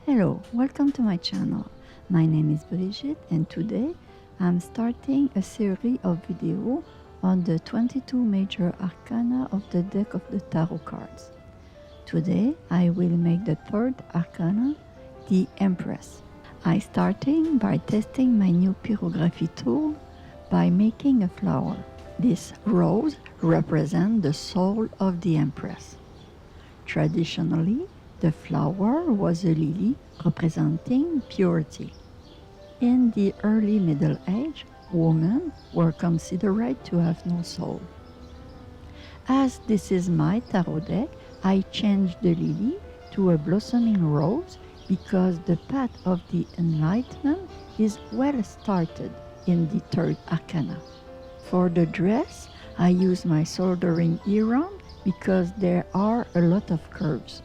Hello, welcome to my channel. My name is Brigitte and today I'm starting a series of videos on the 22 major arcana of the deck of the tarot cards. Today I will make the third arcana, the Empress. I starting by testing my new pyrography tool by making a flower. This rose represents the soul of the Empress. Traditionally, the flower was a lily representing purity. In the early Middle Age, women were considered to have no soul. As this is my tarot deck, I changed the lily to a blossoming rose because the path of the enlightenment is well started in the third arcana. For the dress, I use my soldering iron because there are a lot of curves.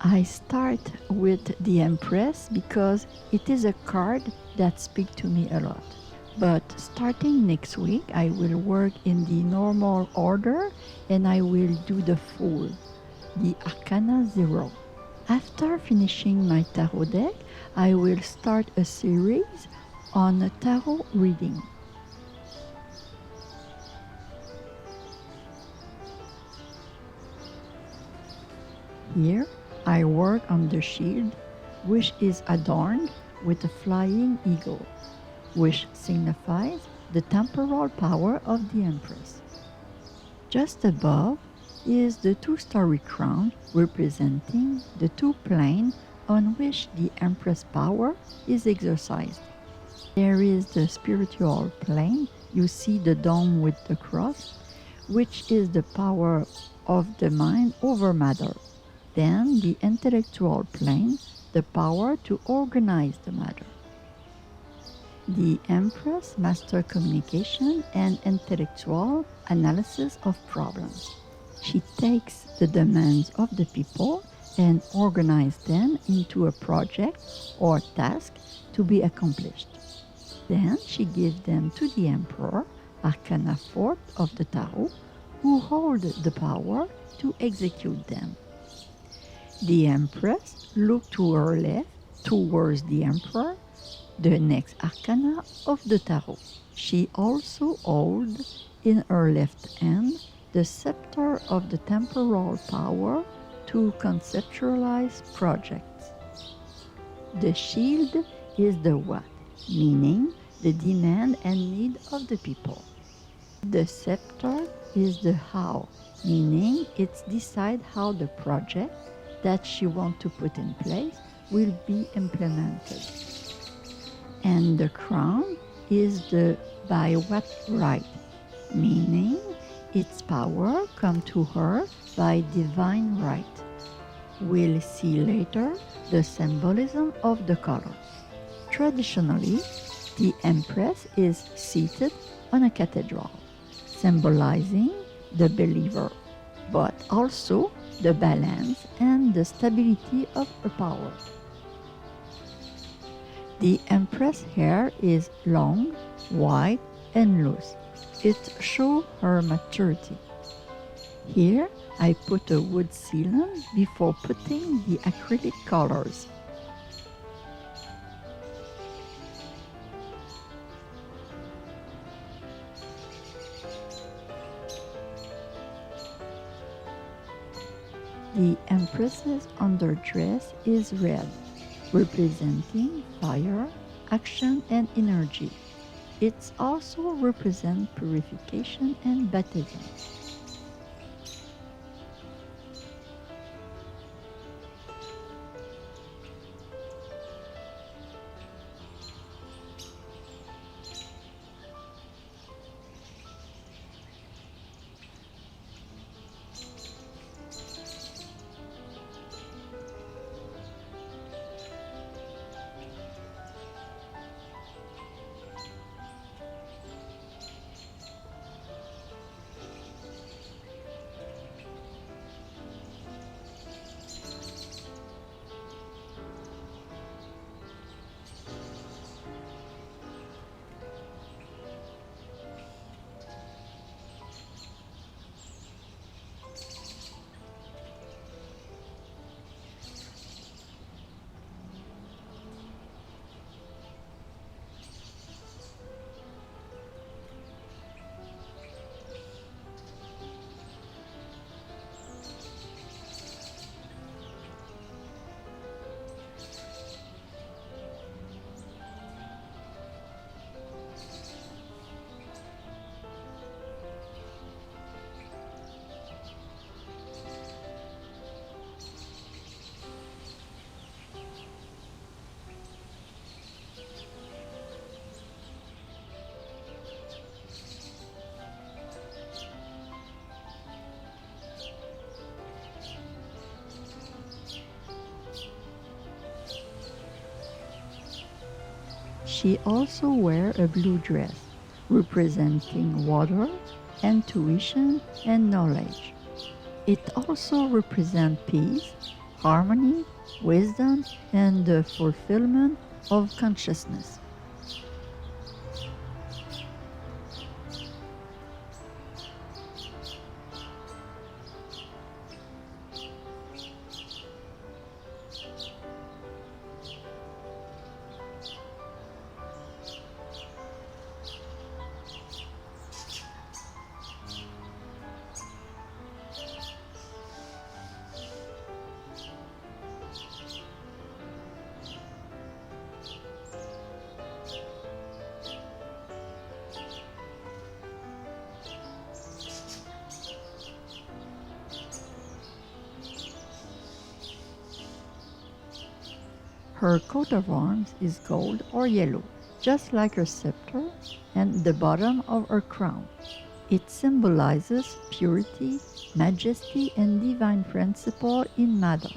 I start with the Empress because it is a card that speaks to me a lot. But starting next week, I will work in the normal order and I will do the full, the Arcana 0. After finishing my tarot deck, I will start a series on tarot reading. Here, I work on the shield, which is adorned with a flying eagle, which signifies the temporal power of the Empress. Just above is the two-starry crown representing the two planes on which the Empress power is exercised. There is the spiritual plane, you see the dome with the cross, which is the power of the mind over matter. Then the intellectual plane, the power to organize the matter. The Empress master communication and intellectual analysis of problems. She takes the demands of the people and organizes them into a project or task to be accomplished. Then she gives them to the Emperor, Arcana 4 of the Tarot, who hold the power to execute them. The Empress looks to her left towards the Emperor, the next arcana of the tarot. She also holds in her left hand the scepter of the temporal power to conceptualize projects. The shield is the what, meaning the demand and need of the people. The scepter is the how, meaning it's decide how the project that she wants to put in place will be implemented. And the crown is the by what right, meaning its power come to her by divine right. We'll see later the symbolism of the colors. Traditionally, the Empress is seated on a cathedral, symbolizing the believer, but also the balance and the stability of her power. The Empress hair is long, white, and loose. It shows her maturity. Here, I put a wood sealant before putting the acrylic colors. The Empress's underdress is red, representing fire, action, and energy. It also represents purification and baptism. She also wears a blue dress, representing water, intuition, and knowledge. It also represents peace, harmony, wisdom, and the fulfillment of consciousness. Her coat of arms is gold or yellow, just like her scepter and the bottom of her crown. It symbolizes purity, majesty, and divine principle in matter.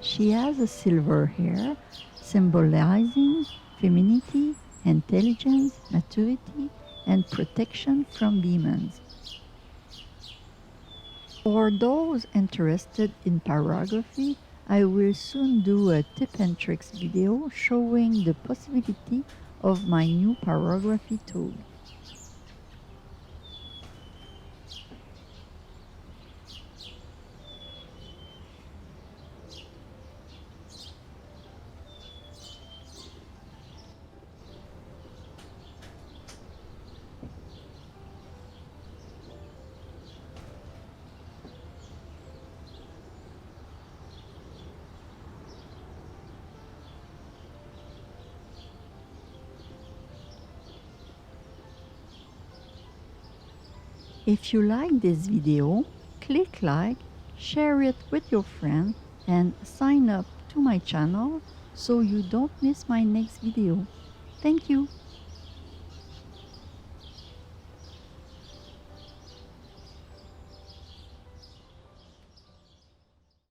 She has a silver hair, symbolizing femininity, intelligence, maturity, and protection from demons. For those interested in pyrography, I will soon do a tip and tricks video showing the possibility of my new pyrography tool. If you like this video, click like, share it with your friends, and sign up to my channel so you don't miss my next video. Thank you.